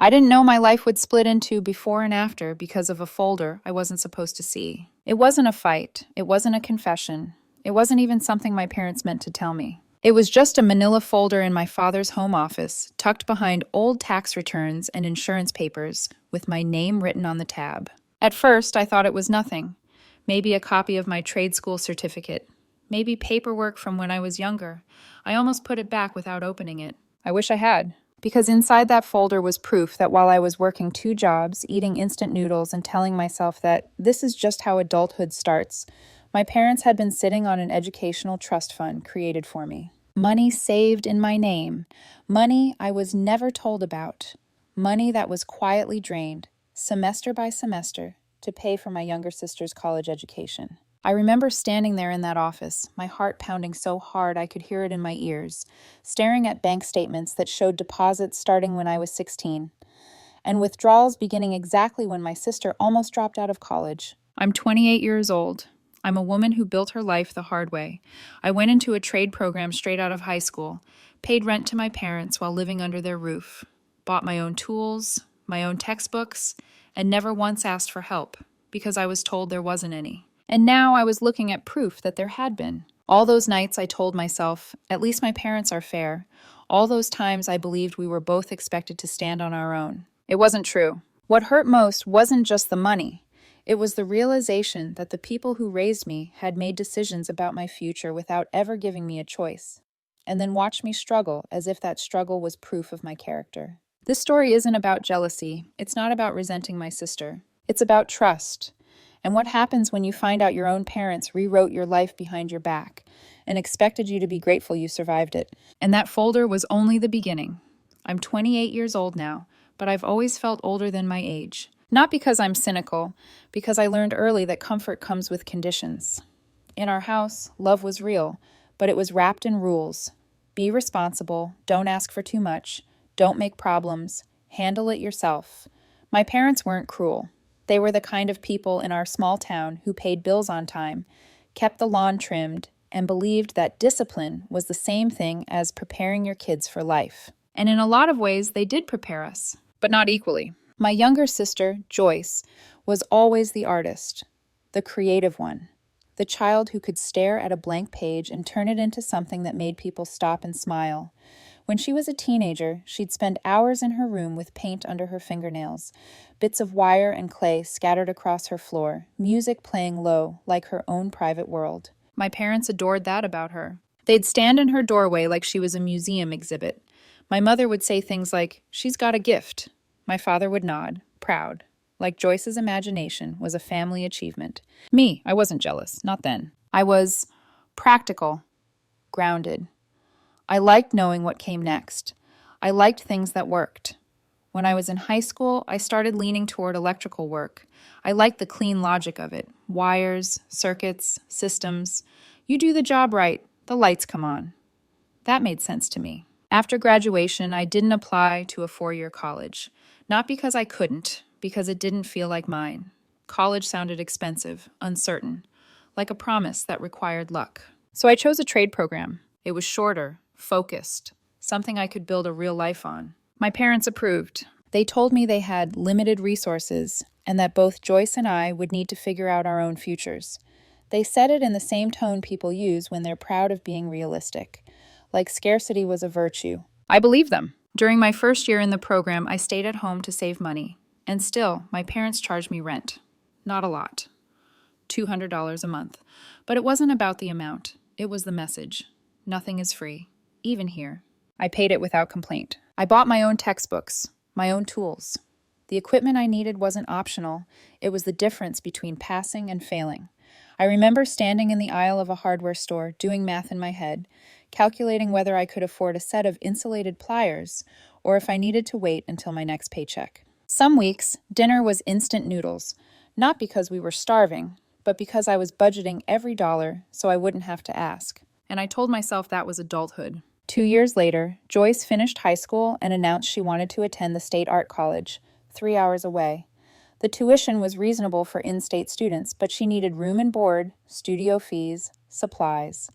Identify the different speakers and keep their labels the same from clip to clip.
Speaker 1: I didn't know my life would split into before and after because of a folder I wasn't supposed to see. It wasn't a fight. It wasn't a confession. It wasn't even something my parents meant to tell me. It was just a manila folder in my father's home office, tucked behind old tax returns and insurance papers, with my name written on the tab. At first, I thought it was nothing. Maybe a copy of my trade school certificate. Maybe paperwork from when I was younger. I almost put it back without opening it. I wish I had. Because inside that folder was proof that while I was working two jobs, eating instant noodles, and telling myself that this is just how adulthood starts, my parents had been sitting on an educational trust fund created for me. Money saved in my name. Money I was never told about. Money that was quietly drained, semester by semester, to pay for my younger sister's college education. I remember standing there in that office, my heart pounding so hard I could hear it in my ears, staring at bank statements that showed deposits starting when I was 16, and withdrawals beginning exactly when my sister almost dropped out of college. I'm 28 years old. I'm a woman who built her life the hard way. I went into a trade program straight out of high school, paid rent to my parents while living under their roof, bought my own tools, my own textbooks, and never once asked for help because I was told there wasn't any. And now I was looking at proof that there had been. All those nights I told myself, at least my parents are fair. All those times I believed we were both expected to stand on our own. It wasn't true. What hurt most wasn't just the money. It was the realization that the people who raised me had made decisions about my future without ever giving me a choice, and then watched me struggle as if that struggle was proof of my character. This story isn't about jealousy. It's not about resenting my sister. It's about trust. And what happens when you find out your own parents rewrote your life behind your back and expected you to be grateful you survived it. And that folder was only the beginning. I'm 28 years old now, but I've always felt older than my age. Not because I'm cynical, because I learned early that comfort comes with conditions. In our house, love was real, but it was wrapped in rules. Be responsible, don't ask for too much, don't make problems, handle it yourself. My parents weren't cruel. They were the kind of people in our small town who paid bills on time, kept the lawn trimmed, and believed that discipline was the same thing as preparing your kids for life. And in a lot of ways, they did prepare us, but not equally. My younger sister, Joyce, was always the artist, the creative one, the child who could stare at a blank page and turn it into something that made people stop and smile. When she was a teenager, she'd spend hours in her room with paint under her fingernails, bits of wire and clay scattered across her floor, music playing low, like her own private world. My parents adored that about her. They'd stand in her doorway like she was a museum exhibit. My mother would say things like, "She's got a gift." My father would nod, proud, like Joyce's imagination was a family achievement. Me, I wasn't jealous, not then. I was practical, grounded. I liked knowing what came next. I liked things that worked. When I was in high school, I started leaning toward electrical work. I liked the clean logic of it. Wires, circuits, systems. You do the job right, the lights come on. That made sense to me. After graduation, I didn't apply to a four-year college. Not because I couldn't, because it didn't feel like mine. College sounded expensive, uncertain, like a promise that required luck. So I chose a trade program. It was shorter, focused, something I could build a real life on. My parents approved. They told me they had limited resources and that both Joyce and I would need to figure out our own futures. They said it in the same tone people use when they're proud of being realistic, like scarcity was a virtue. I believed them. During my first year in the program, I stayed at home to save money. And still, my parents charged me rent. Not a lot. $200 a month. But it wasn't about the amount. It was the message. Nothing is free. Even here. I paid it without complaint. I bought my own textbooks, my own tools. The equipment I needed wasn't optional. It was the difference between passing and failing. I remember standing in the aisle of a hardware store, doing math in my head, calculating whether I could afford a set of insulated pliers or if I needed to wait until my next paycheck. Some weeks, dinner was instant noodles, not because we were starving, but because I was budgeting every dollar so I wouldn't have to ask. And I told myself that was adulthood. 2 years later, Joyce finished high school and announced she wanted to attend the State Art College, 3 hours away. The tuition was reasonable for in-state students, but she needed room and board, studio fees, supplies.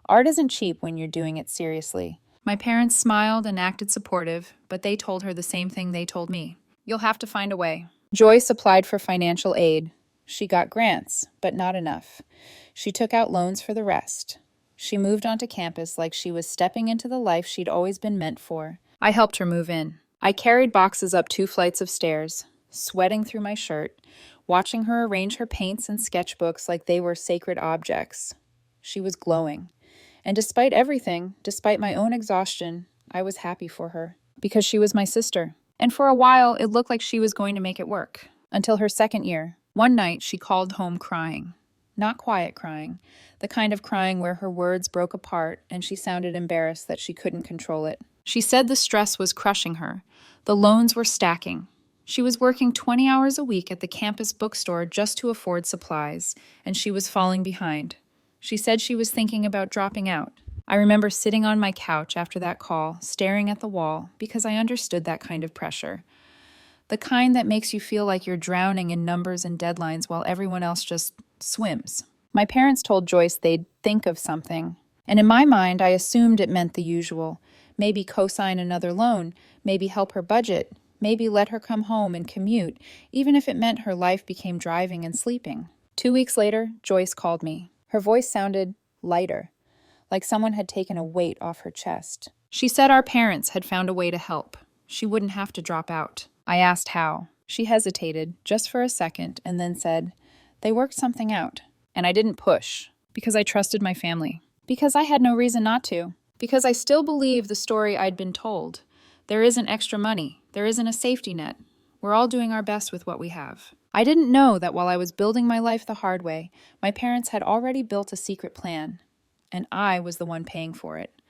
Speaker 1: Art isn't cheap when you're doing it seriously. My parents smiled and acted supportive, but they told her the same thing they told me. You'll have to find a way. Joyce applied for financial aid. She got grants, but not enough. She took out loans for the rest. She moved onto campus like she was stepping into the life she'd always been meant for. I helped her move in. I carried boxes up 2 flights of stairs, sweating through my shirt, watching her arrange her paints and sketchbooks like they were sacred objects. She was glowing. And despite everything, despite my own exhaustion, I was happy for her. Because she was my sister. And for a while, it looked like she was going to make it work. Until her second year. One night, she called home crying. Not quiet crying. The kind of crying where her words broke apart and she sounded embarrassed that she couldn't control it. She said the stress was crushing her. The loans were stacking. She was working 20 hours a week at the campus bookstore just to afford supplies, and she was falling behind. She said she was thinking about dropping out. I remember sitting on my couch after that call, staring at the wall, because I understood that kind of pressure. The kind that makes you feel like you're drowning in numbers and deadlines while everyone else just swims. My parents told Joyce they'd think of something, and in my mind, I assumed it meant the usual. Maybe co-sign another loan, maybe help her budget, maybe let her come home and commute, even if it meant her life became driving and sleeping. 2 weeks later, Joyce called me. Her voice sounded lighter, like someone had taken a weight off her chest. She said our parents had found a way to help. She wouldn't have to drop out. I asked how. She hesitated, just for a second, and then said, "They worked something out." And I didn't push, because I trusted my family. Because I had no reason not to. Because I still believe the story I'd been told. There isn't extra money. There isn't a safety net. We're all doing our best with what we have. I didn't know that while I was building my life the hard way, my parents had already built a secret plan. And I was the one paying for it.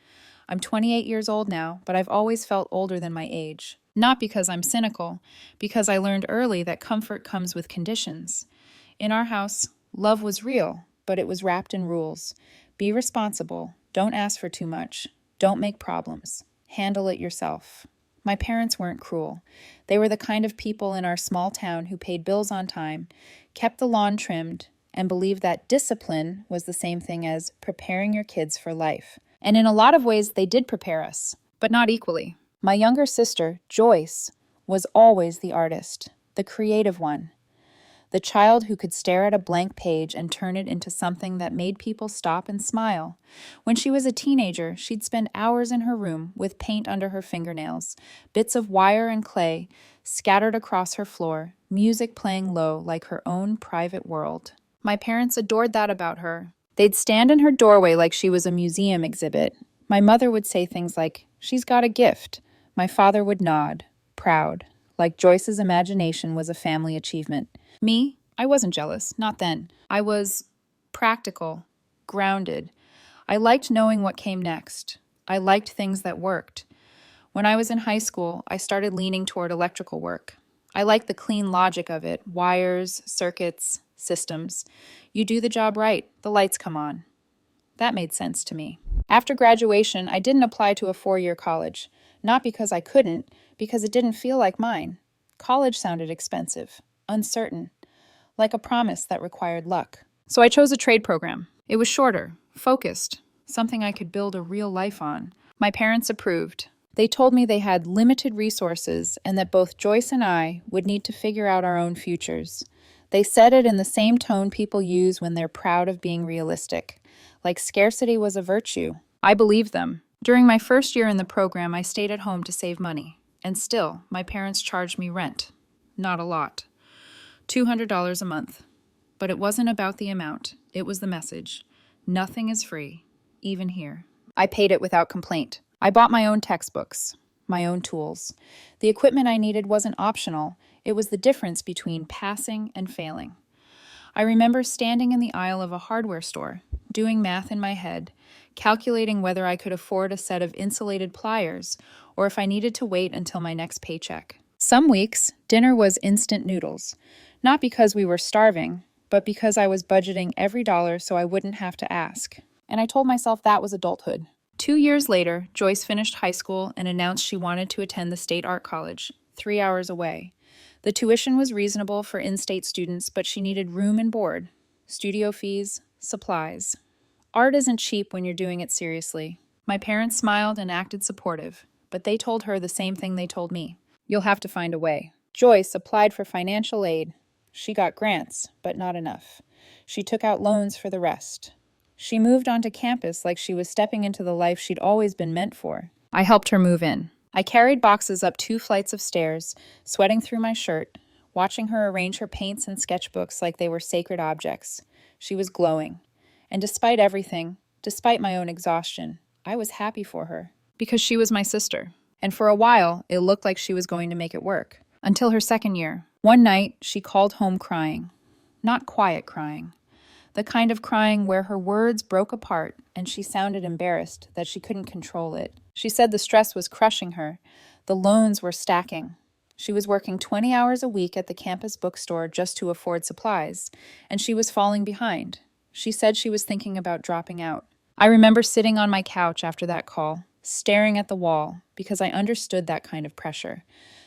Speaker 1: I'm 28 years old now, but I've always felt older than my age. Not because I'm cynical, because I learned early that comfort comes with conditions. In our house, love was real, but it was wrapped in rules. Be responsible. Don't ask for too much. Don't make problems. Handle it yourself. My parents weren't cruel. They were the kind of people in our small town who paid bills on time, kept the lawn trimmed, and believed that discipline was the same thing as preparing your kids for life. And in a lot of ways, they did prepare us, but not equally. My younger sister, Joyce, was always the artist, the creative one. The child who could stare at a blank page and turn it into something that made people stop and smile. When she was a teenager, she'd spend hours in her room with paint under her fingernails, bits of wire and clay scattered across her floor, music playing low like her own private world. My parents adored that about her. They'd stand in her doorway like she was a museum exhibit. My mother would say things like, "She's got a gift." My father would nod, proud, like Joyce's imagination was a family achievement. Me, I wasn't jealous, not then. I was practical, grounded. I liked knowing what came next. I liked things that worked. When I was in high school, I started leaning toward electrical work. I liked the clean logic of it, wires, circuits, systems. You do the job right, the lights come on. That made sense to me. After graduation, I didn't apply to a 4-year college. Not because I couldn't, because it didn't feel like mine. College sounded expensive, uncertain, like a promise that required luck. So I chose a trade program. It was shorter, focused, something I could build a real life on. My parents approved. They told me they had limited resources and that both Joyce and I would need to figure out our own futures. They said it in the same tone people use when they're proud of being realistic, like scarcity was a virtue. I believed them. During my first year in the program, I stayed at home to save money. And still, my parents charged me rent. Not a lot. $200 a month. But it wasn't about the amount. It was the message. Nothing is free, even here. I paid it without complaint. I bought my own textbooks, my own tools. The equipment I needed wasn't optional. It was the difference between passing and failing. I remember standing in the aisle of a hardware store, doing math in my head, calculating whether I could afford a set of insulated pliers or if I needed to wait until my next paycheck. Some weeks, dinner was instant noodles, not because we were starving, but because I was budgeting every dollar so I wouldn't have to ask. And I told myself that was adulthood. 2 years later, Joyce finished high school and announced she wanted to attend the State Art College, 3 hours away. The tuition was reasonable for in-state students, but she needed room and board, studio fees, supplies. Art isn't cheap when you're doing it seriously. My parents smiled and acted supportive, but they told her the same thing they told me. You'll have to find a way. Joyce applied for financial aid. She got grants, but not enough. She took out loans for the rest. She moved onto campus like she was stepping into the life she'd always been meant for. I helped her move in. I carried boxes up 2 flights of stairs, sweating through my shirt, watching her arrange her paints and sketchbooks like they were sacred objects. She was glowing. And despite everything, despite my own exhaustion, I was happy for her. Because she was my sister. And for a while, it looked like she was going to make it work. Until her second year. One night, she called home crying. Not quiet crying. The kind of crying where her words broke apart and she sounded embarrassed that she couldn't control it. She said the stress was crushing her. The loans were stacking. She was working 20 hours a week at the campus bookstore just to afford supplies, and she was falling behind. She said she was thinking about dropping out. I remember sitting on my couch after that call, staring at the wall, because I understood that kind of pressure.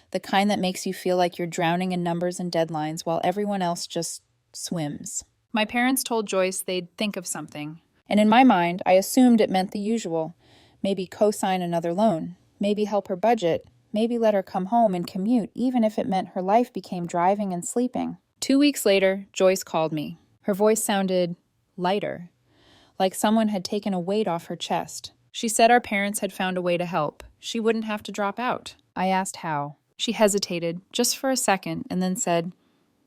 Speaker 1: The kind that makes you feel like you're drowning in numbers and deadlines while everyone else just swims. My parents told Joyce they'd think of something. And in my mind, I assumed it meant the usual. Maybe co-sign another loan. Maybe help her budget. Maybe let her come home and commute, even if it meant her life became driving and sleeping. 2 weeks later, Joyce called me. Her voice sounded lighter, like someone had taken a weight off her chest. She said our parents had found a way to help. She wouldn't have to drop out. I asked how. She hesitated, just for a second, and then said,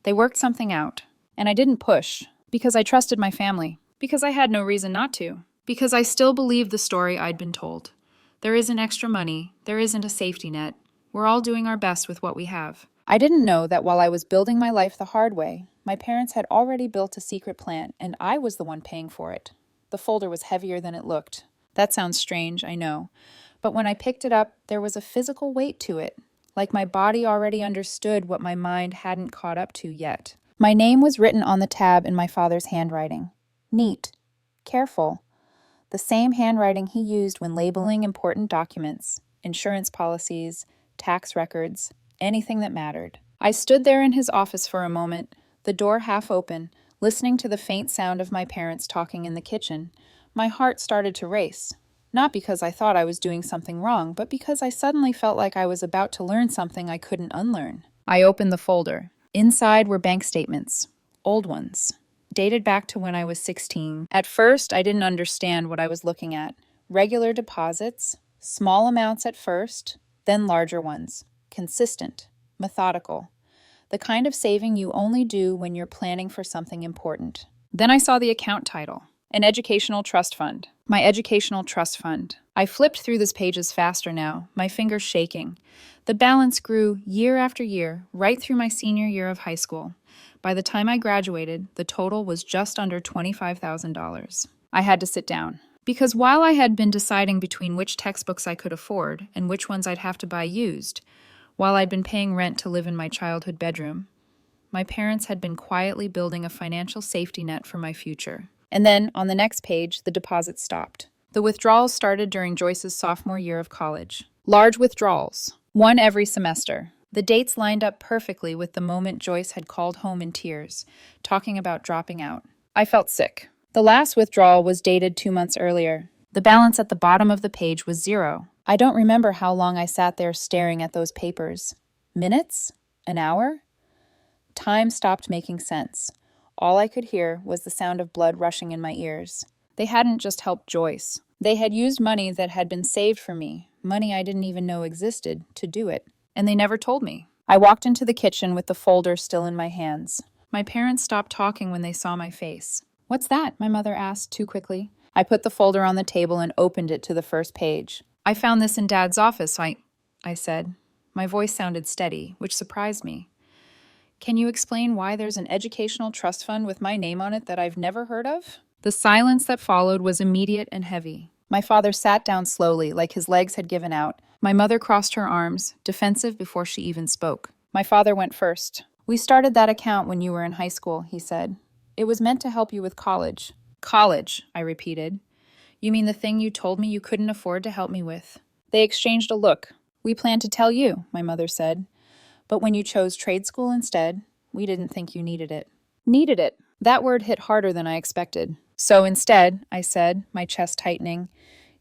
Speaker 1: they worked something out. And I didn't push, because I trusted my family, because I had no reason not to, because I still believed the story I'd been told. There isn't extra money, there isn't a safety net. We're all doing our best with what we have. I didn't know that while I was building my life the hard way, my parents had already built a secret plan, and I was the one paying for it. The folder was heavier than it looked. That sounds strange, I know. But when I picked it up, there was a physical weight to it, like my body already understood what my mind hadn't caught up to yet. My name was written on the tab in my father's handwriting. Neat. Careful. The same handwriting he used when labeling important documents, insurance policies, tax records, anything that mattered. I stood there in his office for a moment, the door half open, listening to the faint sound of my parents talking in the kitchen. My heart started to race. Not because I thought I was doing something wrong, but because I suddenly felt like I was about to learn something I couldn't unlearn. I opened the folder. Inside were bank statements, old ones, dated back to when I was 16. At first, I didn't understand what I was looking at. Regular deposits, small amounts at first, then larger ones, consistent, methodical, the kind of saving you only do when you're planning for something important. Then I saw the account title, an educational trust fund. My educational trust fund. I flipped through these pages faster now, my fingers shaking. The balance grew year after year, right through my senior year of high school. By the time I graduated, the total was just under $25,000. I had to sit down. Because while I had been deciding between which textbooks I could afford and which ones I'd have to buy used, while I'd been paying rent to live in my childhood bedroom, my parents had been quietly building a financial safety net for my future. And then, on the next page, the deposits stopped. The withdrawals started during Joyce's sophomore year of college. Large withdrawals, one every semester. The dates lined up perfectly with the moment Joyce had called home in tears, talking about dropping out. I felt sick. The last withdrawal was dated 2 months earlier. The balance at the bottom of the page was 0. I don't remember how long I sat there staring at those papers. Minutes? An hour? Time stopped making sense. All I could hear was the sound of blood rushing in my ears. They hadn't just helped Joyce. They had used money that had been saved for me, money I didn't even know existed, to do it. And they never told me. I walked into the kitchen with the folder still in my hands. My parents stopped talking when they saw my face. "What's that?" my mother asked too quickly. I put the folder on the table and opened it to the first page. "I found this in Dad's office, I said. My voice sounded steady, which surprised me. "Can you explain why there's an educational trust fund with my name on it that I've never heard of?" The silence that followed was immediate and heavy. My father sat down slowly, like his legs had given out. My mother crossed her arms, defensive before she even spoke. My father went first. "We started that account when you were in high school," he said. "It was meant to help you with college." "College," I repeated. "You mean the thing you told me you couldn't afford to help me with?" They exchanged a look. "We planned to tell you," my mother said. "But when you chose trade school instead, we didn't think you needed it." Needed it. That word hit harder than I expected. "So instead," I said, my chest tightening,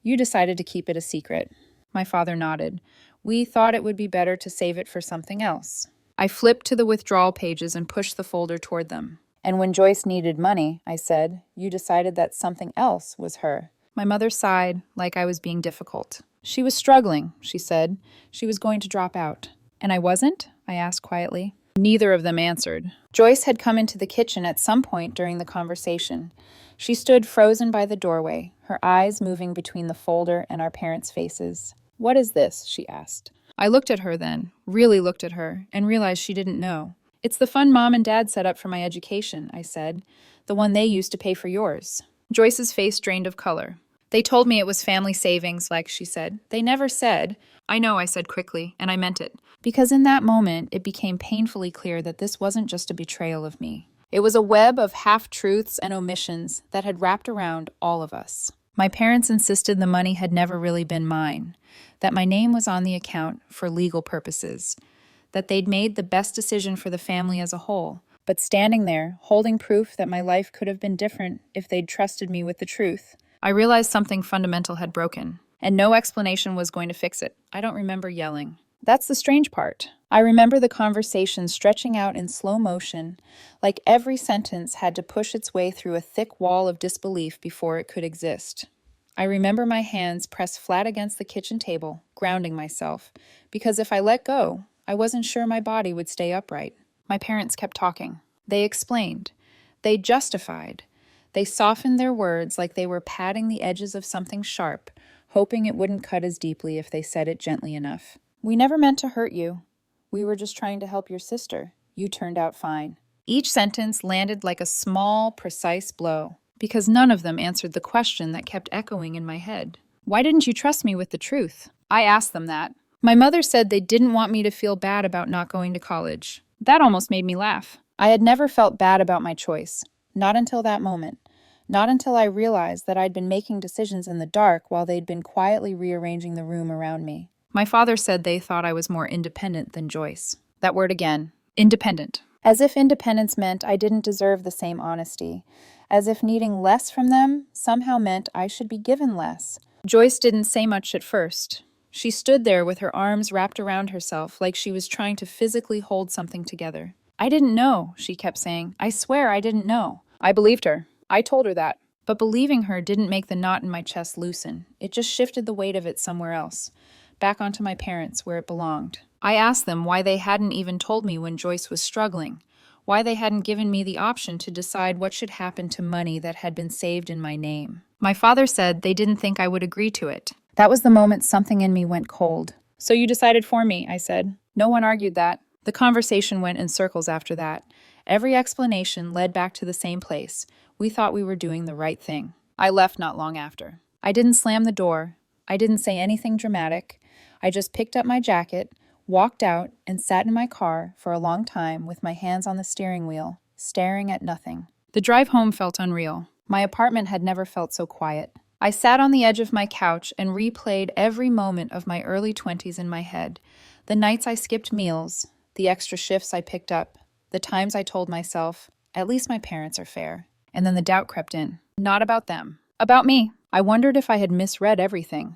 Speaker 1: You decided to keep it a secret. My father nodded. We thought it would be better to save it for something else. I flipped to the withdrawal pages and pushed the folder toward them. And when Joyce needed money, I said, you decided that something else was her. My mother sighed, like I was being difficult. She was struggling, she said. She was going to drop out. And I wasn't? I asked quietly. Neither of them answered. Joyce had come into the kitchen at some point during the conversation. She stood frozen by the doorway, her eyes moving between the folder and our parents' faces. What is this? She asked. I looked at her then, really looked at her, and realized she didn't know. It's the fund Mom and Dad set up for my education, I said. The one they used to pay for yours. Joyce's face drained of color. They told me it was family savings, like she said. They never said. I know, I said quickly, and I meant it. Because in that moment, it became painfully clear that this wasn't just a betrayal of me. It was a web of half-truths and omissions that had wrapped around all of us. My parents insisted the money had never really been mine, that my name was on the account for legal purposes, that they'd made the best decision for the family as a whole. But standing there, holding proof that my life could have been different if they'd trusted me with the truth, I realized something fundamental had broken, and no explanation was going to fix it. I don't remember yelling. That's the strange part. I remember the conversation stretching out in slow motion, like every sentence had to push its way through a thick wall of disbelief before it could exist. I remember my hands pressed flat against the kitchen table, grounding myself, because if I let go, I wasn't sure my body would stay upright. My parents kept talking. They explained. They justified. They softened their words like they were patting the edges of something sharp, hoping it wouldn't cut as deeply if they said it gently enough. We never meant to hurt you. We were just trying to help your sister. You turned out fine. Each sentence landed like a small, precise blow, because none of them answered the question that kept echoing in my head. Why didn't you trust me with the truth? I asked them that. My mother said they didn't want me to feel bad about not going to college. That almost made me laugh. I had never felt bad about my choice. Not until that moment. Not until I realized that I'd been making decisions in the dark while they'd been quietly rearranging the room around me. My father said they thought I was more independent than Joyce. That word again. Independent. As if independence meant I didn't deserve the same honesty. As if needing less from them somehow meant I should be given less. Joyce didn't say much at first. She stood there with her arms wrapped around herself like she was trying to physically hold something together. I didn't know, she kept saying. I swear I didn't know. I believed her. I told her that. But believing her didn't make the knot in my chest loosen. It just shifted the weight of it somewhere else. Back onto my parents, where it belonged. I asked them why they hadn't even told me when Joyce was struggling, why they hadn't given me the option to decide what should happen to money that had been saved in my name. My father said they didn't think I would agree to it. That was the moment something in me went cold. So you decided for me, I said. No one argued that. The conversation went in circles after that. Every explanation led back to the same place. We thought we were doing the right thing. I left not long after. I didn't slam the door. I didn't say anything dramatic. I just picked up my jacket, walked out, and sat in my car for a long time with my hands on the steering wheel, staring at nothing. The drive home felt unreal. My apartment had never felt so quiet. I sat on the edge of my couch and replayed every moment of my early 20s in my head. The nights I skipped meals, the extra shifts I picked up, the times I told myself, at least my parents are fair. And then the doubt crept in. Not about them. About me. I wondered if I had misread everything.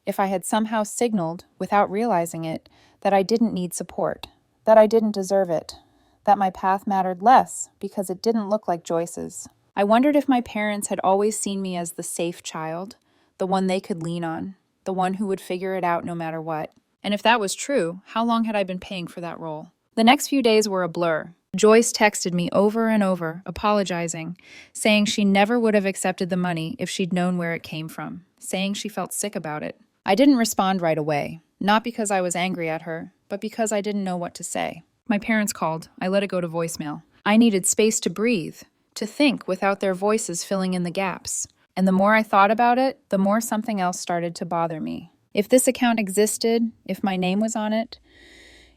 Speaker 1: If I had somehow signaled, without realizing it, that I didn't need support, that I didn't deserve it, that my path mattered less because it didn't look like Joyce's. I wondered if my parents had always seen me as the safe child, the one they could lean on, the one who would figure it out no matter what. And if that was true, how long had I been paying for that role? The next few days were a blur. Joyce texted me over and over, apologizing, saying she never would have accepted the money if she'd known where it came from, saying she felt sick about it. I didn't respond right away, not because I was angry at her, but because I didn't know what to say. My parents called. I let it go to voicemail. I needed space to breathe, to think without their voices filling in the gaps. And the more I thought about it, the more something else started to bother me. If this account existed, if my name was on it,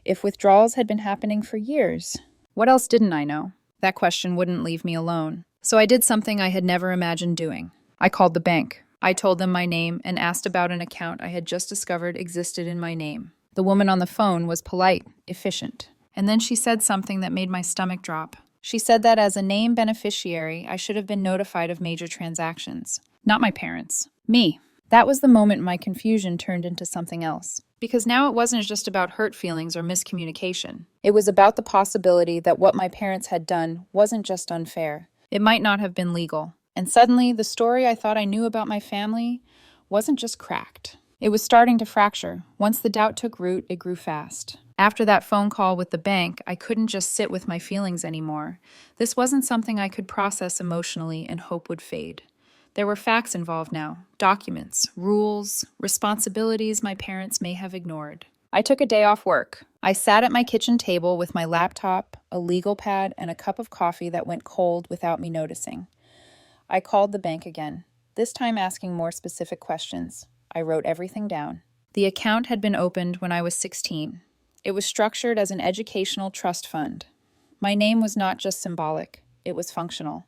Speaker 1: if withdrawals had been happening for years, what else didn't I know? That question wouldn't leave me alone. So I did something I had never imagined doing. I called the bank. I told them my name and asked about an account I had just discovered existed in my name. The woman on the phone was polite, efficient. And then she said something that made my stomach drop. She said that as a name beneficiary, I should have been notified of major transactions. Not my parents. Me. That was the moment my confusion turned into something else. Because now it wasn't just about hurt feelings or miscommunication. It was about the possibility that what my parents had done wasn't just unfair. It might not have been legal. And suddenly, the story I thought I knew about my family wasn't just cracked. It was starting to fracture. Once the doubt took root, it grew fast. After that phone call with the bank, I couldn't just sit with my feelings anymore. This wasn't something I could process emotionally and hope would fade. There were facts involved now, documents, rules, responsibilities my parents may have ignored. I took a day off work. I sat at my kitchen table with my laptop, a legal pad, and a cup of coffee that went cold without me noticing. I called the bank again, this time asking more specific questions. I wrote everything down. The account had been opened when I was 16. It was structured as an educational trust fund. My name was not just symbolic, it was functional.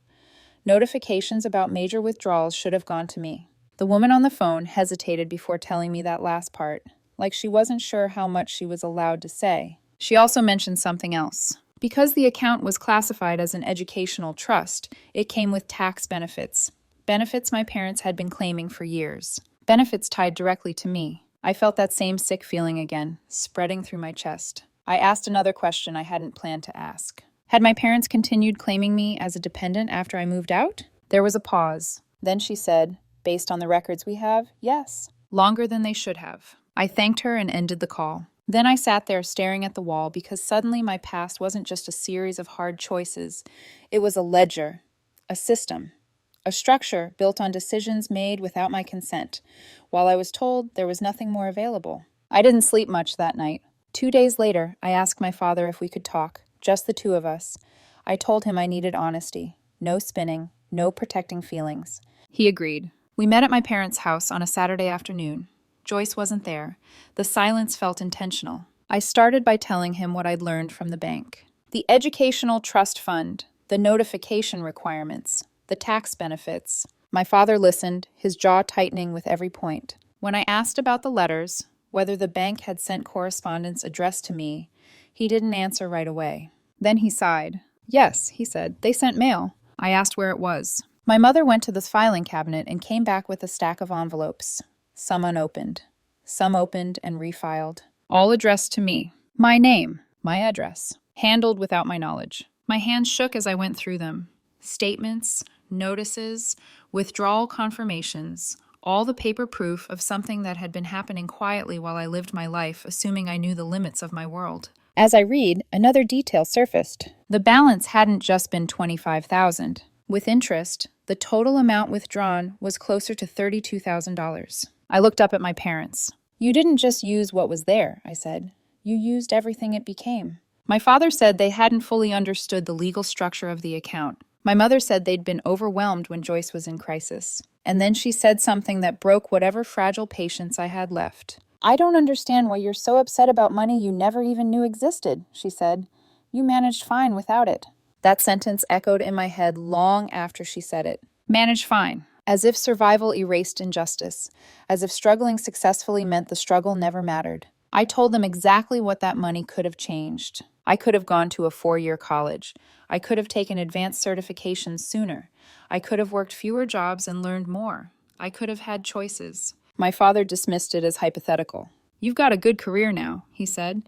Speaker 1: Notifications about major withdrawals should have gone to me. The woman on the phone hesitated before telling me that last part, like she wasn't sure how much she was allowed to say. She also mentioned something else. Because the account was classified as an educational trust, it came with tax benefits. Benefits my parents had been claiming for years. Benefits tied directly to me. I felt that same sick feeling again, spreading through my chest. I asked another question I hadn't planned to ask. Had my parents continued claiming me as a dependent after I moved out? There was a pause. Then she said, based on the records we have, yes. Longer than they should have. I thanked her and ended the call. Then I sat there staring at the wall because suddenly my past wasn't just a series of hard choices. It was a ledger, a system, a structure built on decisions made without my consent, while I was told there was nothing more available. I didn't sleep much that night. 2 days later, I asked my father if we could talk, just the two of us. I told him I needed honesty, no spinning, no protecting feelings. He agreed. We met at my parents' house on a Saturday afternoon. Joyce wasn't there. The silence felt intentional. I started by telling him what I'd learned from the bank. The educational trust fund, the notification requirements, the tax benefits. My father listened, his jaw tightening with every point. When I asked about the letters, whether the bank had sent correspondence addressed to me, he didn't answer right away. Then he sighed. Yes, he said, they sent mail. I asked where it was. My mother went to the filing cabinet and came back with a stack of envelopes. Some unopened. Some opened and refiled. All addressed to me. My name. My address. Handled without my knowledge. My hands shook as I went through them. Statements, notices, withdrawal confirmations, all the paper proof of something that had been happening quietly while I lived my life, assuming I knew the limits of my world. As I read, another detail surfaced. The balance hadn't just been $25,000. With interest, the total amount withdrawn was closer to $32,000. I looked up at my parents. You didn't just use what was there, I said. You used everything it became. My father said they hadn't fully understood the legal structure of the account. My mother said they'd been overwhelmed when Joyce was in crisis. And then she said something that broke whatever fragile patience I had left. I don't understand why you're so upset about money you never even knew existed, she said. You managed fine without it. That sentence echoed in my head long after she said it. Managed fine. As if survival erased injustice. As if struggling successfully meant the struggle never mattered. I told them exactly what that money could have changed. I could have gone to a 4-year college. I could have taken advanced certifications sooner. I could have worked fewer jobs and learned more. I could have had choices. My father dismissed it as hypothetical. You've got a good career now, he said.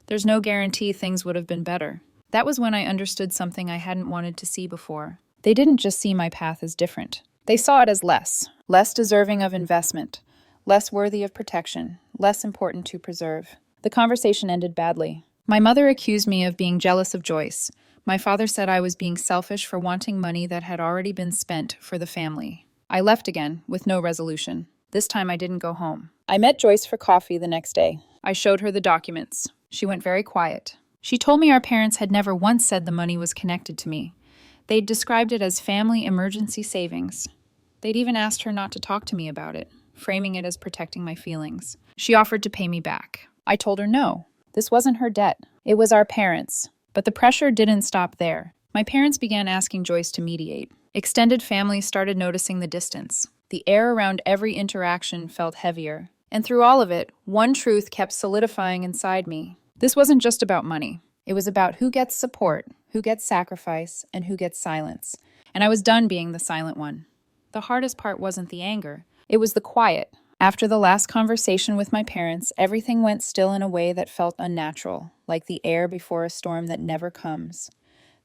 Speaker 1: There's no guarantee things would have been better. That was when I understood something I hadn't wanted to see before. They didn't just see my path as different. They saw it as less deserving of investment, less worthy of protection, less important to preserve. The conversation ended badly. My mother accused me of being jealous of Joyce. My father said I was being selfish for wanting money that had already been spent for the family. I left again, with no resolution. This time I didn't go home. I met Joyce for coffee the next day. I showed her the documents. She went very quiet. She told me our parents had never once said the money was connected to me. They'd described it as family emergency savings. They'd even asked her not to talk to me about it, framing it as protecting my feelings. She offered to pay me back. I told her no. This wasn't her debt. It was our parents'. But the pressure didn't stop there. My parents began asking Joyce to mediate. Extended families started noticing the distance. The air around every interaction felt heavier. And through all of it, one truth kept solidifying inside me. This wasn't just about money. It was about who gets support, who gets sacrifice, and who gets silence. And I was done being the silent one. The hardest part wasn't the anger. It was the quiet. After the last conversation with my parents, everything went still in a way that felt unnatural, like the air before a storm that never comes.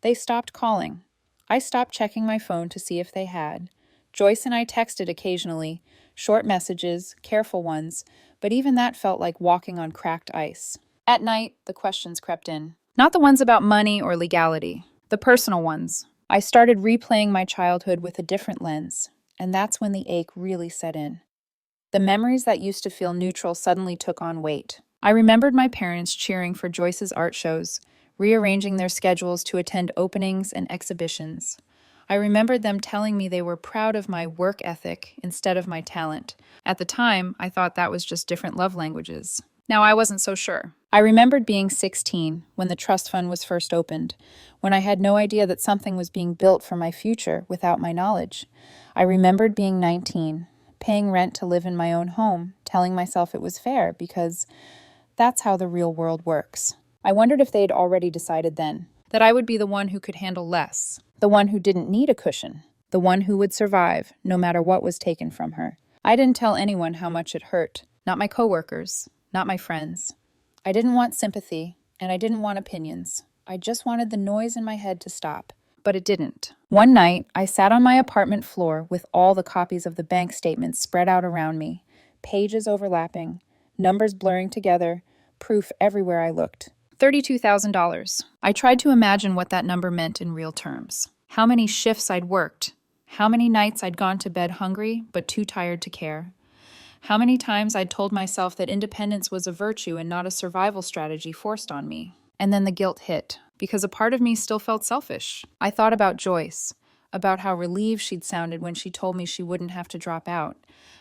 Speaker 1: They stopped calling. I stopped checking my phone to see if they had. Joyce and I texted occasionally, short messages, careful ones, but even that felt like walking on cracked ice. At night, the questions crept in. Not the ones about money or legality, the personal ones. I started replaying my childhood with a different lens, and that's when the ache really set in. The memories that used to feel neutral suddenly took on weight. I remembered my parents cheering for Joyce's art shows, rearranging their schedules to attend openings and exhibitions. I remembered them telling me they were proud of my work ethic instead of my talent. At the time, I thought that was just different love languages. Now, I wasn't so sure. I remembered being 16 when the trust fund was first opened, when I had no idea that something was being built for my future without my knowledge. I remembered being 19, paying rent to live in my own home, telling myself it was fair because that's how the real world works. I wondered if they'd already decided then that I would be the one who could handle less, the one who didn't need a cushion, the one who would survive no matter what was taken from her. I didn't tell anyone how much it hurt, not my coworkers, not my friends. I didn't want sympathy, and I didn't want opinions. I just wanted the noise in my head to stop. But it didn't. One night, I sat on my apartment floor with all the copies of the bank statements spread out around me, pages overlapping, numbers blurring together, proof everywhere I looked. $32,000. I tried to imagine what that number meant in real terms. How many shifts I'd worked. How many nights I'd gone to bed hungry but too tired to care. How many times I'd told myself that independence was a virtue and not a survival strategy forced on me. And then the guilt hit, because a part of me still felt selfish. I thought about Joyce, about how relieved she'd sounded when she told me she wouldn't have to drop out,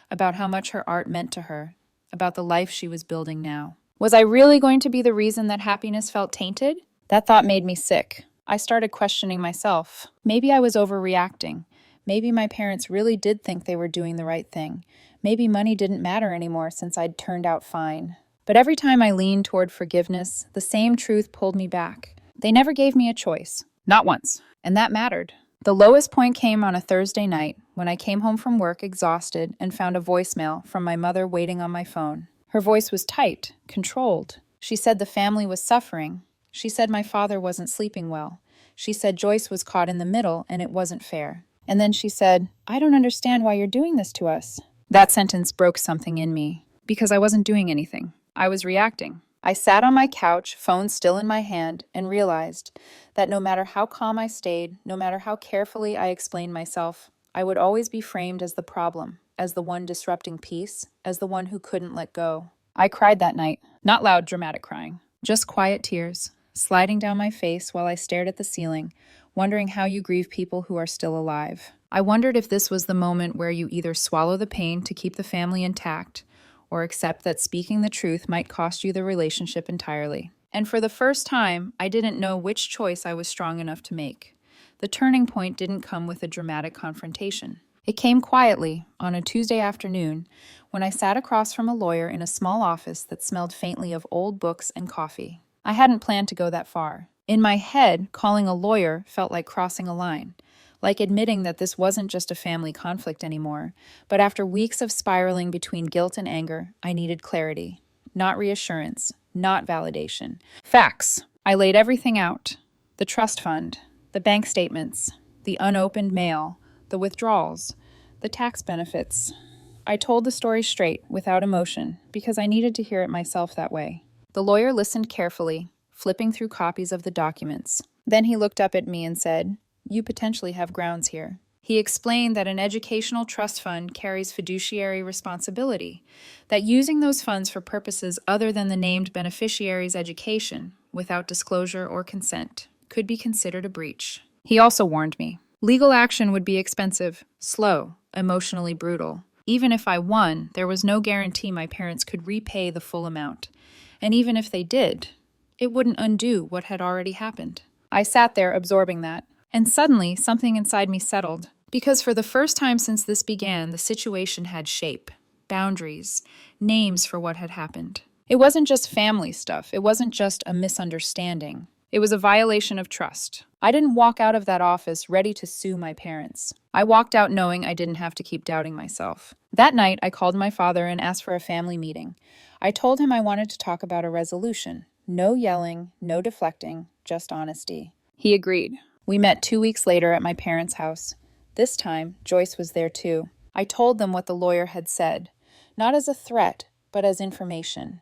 Speaker 1: about how much her art meant to her, about the life she was building now. Was I really going to be the reason that happiness felt tainted? That thought made me sick. I started questioning myself. Maybe I was overreacting. Maybe my parents really did think they were doing the right thing. Maybe money didn't matter anymore since I'd turned out fine. But every time I leaned toward forgiveness, the same truth pulled me back. They never gave me a choice. Not once. And that mattered. The lowest point came on a Thursday night when I came home from work exhausted and found a voicemail from my mother waiting on my phone. Her voice was tight, controlled. She said the family was suffering. She said my father wasn't sleeping well. She said Joyce was caught in the middle and it wasn't fair. And then she said, "I don't understand why you're doing this to us." That sentence broke something in me, because I wasn't doing anything. I was reacting. I sat on my couch, phone still in my hand, and realized that no matter how calm I stayed, no matter how carefully I explained myself, I would always be framed as the problem, as the one disrupting peace, as the one who couldn't let go. I cried that night, not loud, dramatic crying, just quiet tears, sliding down my face while I stared at the ceiling, wondering how you grieve people who are still alive. I wondered if this was the moment where you either swallow the pain to keep the family intact, or accept that speaking the truth might cost you the relationship entirely. And for the first time, I didn't know which choice I was strong enough to make. The turning point didn't come with a dramatic confrontation. It came quietly, on a Tuesday afternoon, when I sat across from a lawyer in a small office that smelled faintly of old books and coffee. I hadn't planned to go that far. In my head, calling a lawyer felt like crossing a line, like admitting that this wasn't just a family conflict anymore, but after weeks of spiraling between guilt and anger, I needed clarity, not reassurance, not validation. Facts. I laid everything out. The trust fund, the bank statements, the unopened mail, the withdrawals, the tax benefits. I told the story straight, without emotion, because I needed to hear it myself that way. The lawyer listened carefully, flipping through copies of the documents. Then he looked up at me and said, "You potentially have grounds here." He explained that an educational trust fund carries fiduciary responsibility, that using those funds for purposes other than the named beneficiary's education, without disclosure or consent, could be considered a breach. He also warned me. Legal action would be expensive, slow, emotionally brutal. Even if I won, there was no guarantee my parents could repay the full amount. And even if they did, it wouldn't undo what had already happened. I sat there absorbing that. And suddenly, something inside me settled. Because for the first time since this began, the situation had shape, boundaries, names for what had happened. It wasn't just family stuff. It wasn't just a misunderstanding. It was a violation of trust. I didn't walk out of that office ready to sue my parents. I walked out knowing I didn't have to keep doubting myself. That night, I called my father and asked for a family meeting. I told him I wanted to talk about a resolution. No yelling, no deflecting, just honesty. He agreed. We met 2 weeks later at my parents' house. This time, Joyce was there too. I told them what the lawyer had said, not as a threat, but as information.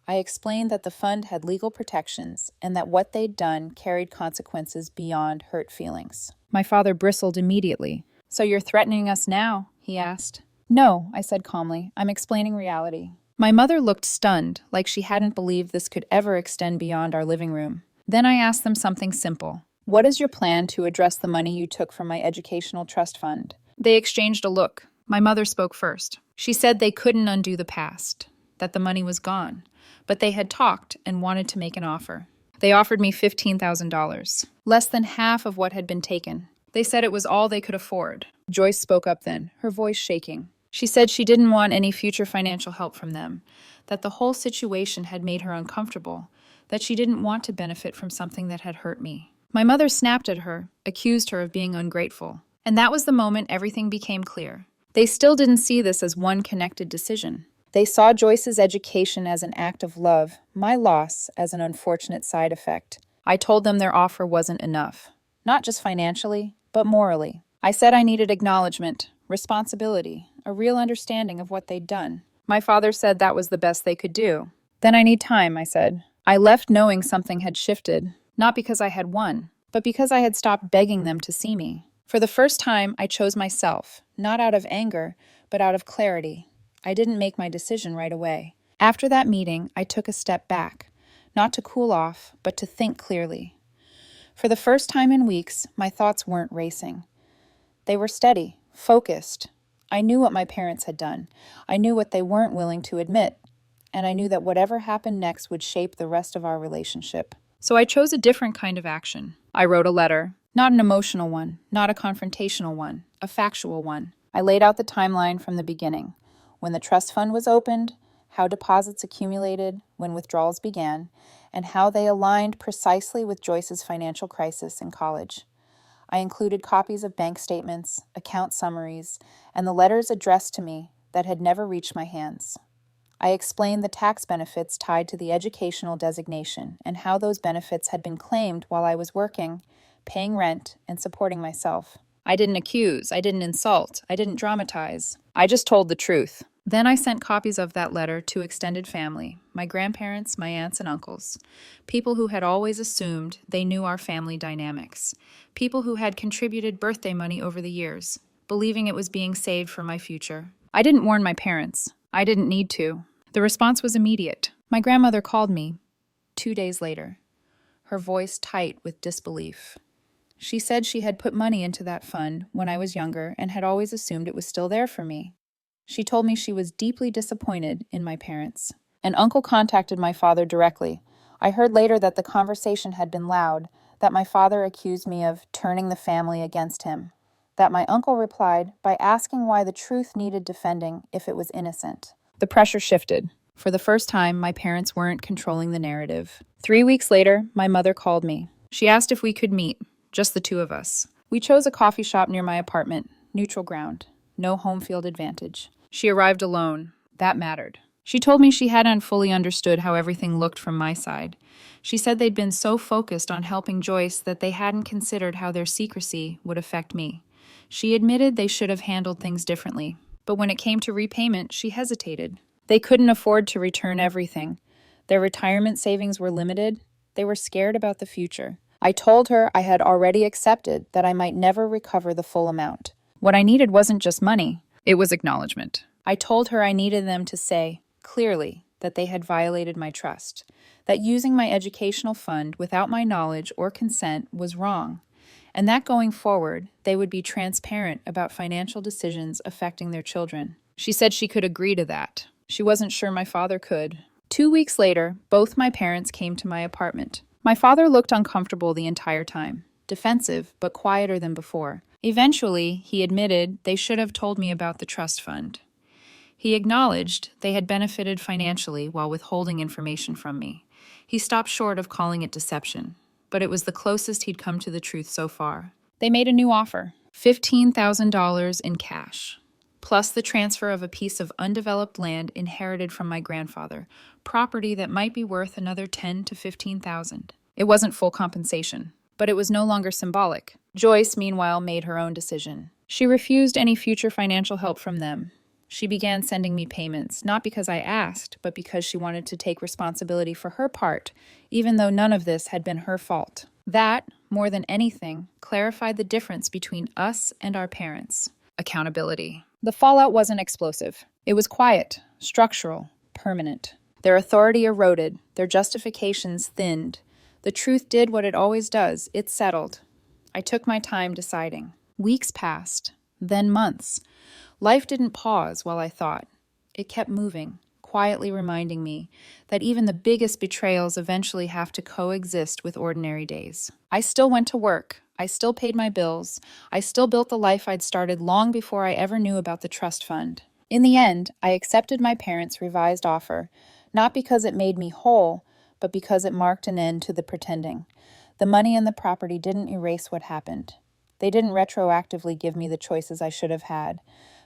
Speaker 1: I explained that the fund had legal protections and that what they'd done carried consequences beyond hurt feelings. My father bristled immediately. "So you're threatening us now?" he asked. "No," I said calmly. "I'm explaining reality." My mother looked stunned, like she hadn't believed this could ever extend beyond our living room. Then I asked them something simple. "What is your plan to address the money you took from my educational trust fund?" They exchanged a look. My mother spoke first. She said they couldn't undo the past, that the money was gone, but they had talked and wanted to make an offer. They offered me $15,000, less than half of what had been taken. They said it was all they could afford. Joyce spoke up then, her voice shaking. She said she didn't want any future financial help from them, that the whole situation had made her uncomfortable, that she didn't want to benefit from something that had hurt me. My mother snapped at her, accused her of being ungrateful. And that was the moment everything became clear. They still didn't see this as one connected decision. They saw Joyce's education as an act of love, my loss as an unfortunate side effect. I told them their offer wasn't enough, not just financially, but morally. I said I needed acknowledgement, responsibility, a real understanding of what they'd done. My father said that was the best they could do. "Then I need time," I said. I left knowing something had shifted, not because I had won, but because I had stopped begging them to see me. For the first time, I chose myself, not out of anger, but out of clarity. I didn't make my decision right away. After that meeting, I took a step back, not to cool off, but to think clearly. For the first time in weeks, my thoughts weren't racing. They were steady, focused. I knew what my parents had done. I knew what they weren't willing to admit. And I knew that whatever happened next would shape the rest of our relationship. So I chose a different kind of action. I wrote a letter, not an emotional one, not a confrontational one, a factual one. I laid out the timeline from the beginning. When the trust fund was opened, how deposits accumulated, when withdrawals began, and how they aligned precisely with Joyce's financial crisis in college. I included copies of bank statements, account summaries, and the letters addressed to me that had never reached my hands. I explained the tax benefits tied to the educational designation and how those benefits had been claimed while I was working, paying rent, and supporting myself. I didn't accuse, I didn't insult, I didn't dramatize. I just told the truth. Then I sent copies of that letter to extended family, my grandparents, my aunts and uncles, people who had always assumed they knew our family dynamics, people who had contributed birthday money over the years, believing it was being saved for my future. I didn't warn my parents. I didn't need to. The response was immediate. My grandmother called me 2 days later, her voice tight with disbelief. She said she had put money into that fund when I was younger and had always assumed it was still there for me. She told me she was deeply disappointed in my parents. An uncle contacted my father directly. I heard later that the conversation had been loud, that my father accused me of turning the family against him, that my uncle replied by asking why the truth needed defending if it was innocent. The pressure shifted. For the first time, my parents weren't controlling the narrative. 3 weeks later, my mother called me. She asked if we could meet, just the two of us. We chose a coffee shop near my apartment, neutral ground, no home field advantage. She arrived alone. That mattered. She told me she hadn't fully understood how everything looked from my side. She said they'd been so focused on helping Joyce that they hadn't considered how their secrecy would affect me. She admitted they should have handled things differently, but when it came to repayment, she hesitated. They couldn't afford to return everything. Their retirement savings were limited. They were scared about the future. I told her I had already accepted that I might never recover the full amount. What I needed wasn't just money. It was acknowledgement. I told her I needed them to say, clearly, that they had violated my trust, that using my educational fund without my knowledge or consent was wrong, and that going forward, they would be transparent about financial decisions affecting their children. She said she could agree to that. She wasn't sure my father could. 2 weeks later, both my parents came to my apartment. My father looked uncomfortable the entire time, defensive but quieter than before. Eventually, he admitted they should have told me about the trust fund. He acknowledged they had benefited financially while withholding information from me. He stopped short of calling it deception, but it was the closest he'd come to the truth so far. They made a new offer, $15,000 in cash, plus the transfer of a piece of undeveloped land inherited from my grandfather, property that might be worth another 10 to 15,000. It wasn't full compensation, but it was no longer symbolic. Joyce, meanwhile, made her own decision. She refused any future financial help from them. She began sending me payments, not because I asked, but because she wanted to take responsibility for her part, even though none of this had been her fault. That, more than anything, clarified the difference between us and our parents. Accountability. The fallout wasn't explosive. It was quiet, structural, permanent. Their authority eroded, their justifications thinned. The truth did what it always does. It settled. I took my time deciding. Weeks passed, then months. Life didn't pause while I thought. It kept moving, quietly reminding me that even the biggest betrayals eventually have to coexist with ordinary days. I still went to work. I still paid my bills. I still built the life I'd started long before I ever knew about the trust fund. In the end, I accepted my parents' revised offer, not because it made me whole, but because it marked an end to the pretending. The money and the property didn't erase what happened. They didn't retroactively give me the choices I should have had,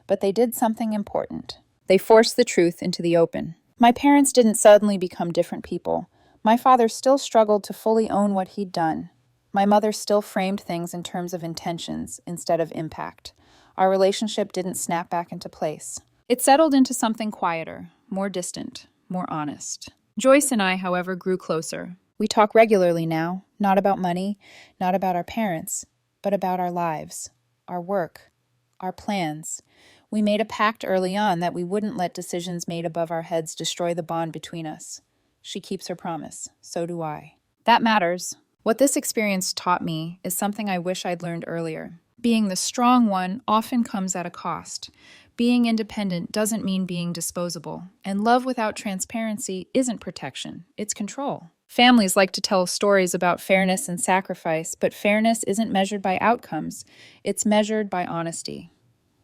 Speaker 1: but they did something important. They forced the truth into the open. My parents didn't suddenly become different people. My father still struggled to fully own what he'd done. My mother still framed things in terms of intentions instead of impact. Our relationship didn't snap back into place. It settled into something quieter, more distant, more honest. Joyce and I, however, grew closer. We talk regularly now, not about money, not about our parents, but about our lives, our work, our plans. We made a pact early on that we wouldn't let decisions made above our heads destroy the bond between us. She keeps her promise. So do I. That matters. What this experience taught me is something I wish I'd learned earlier. Being the strong one often comes at a cost. Being independent doesn't mean being disposable. And love without transparency isn't protection, it's control. Families like to tell stories about fairness and sacrifice, but fairness isn't measured by outcomes. It's measured by honesty.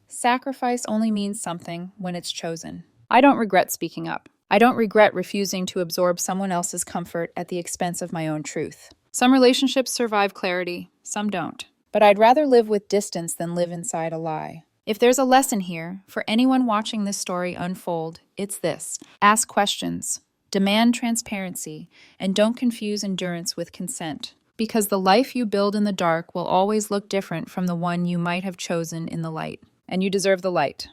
Speaker 1: Sacrifice only means something when it's chosen. I don't regret speaking up. I don't regret refusing to absorb someone else's comfort at the expense of my own truth. Some relationships survive clarity, some don't. But I'd rather live with distance than live inside a lie. If there's a lesson here, for anyone watching this story unfold, it's this. Ask questions, demand transparency, and don't confuse endurance with consent. Because the life you build in the dark will always look different from the one you might have chosen in the light. And you deserve the light.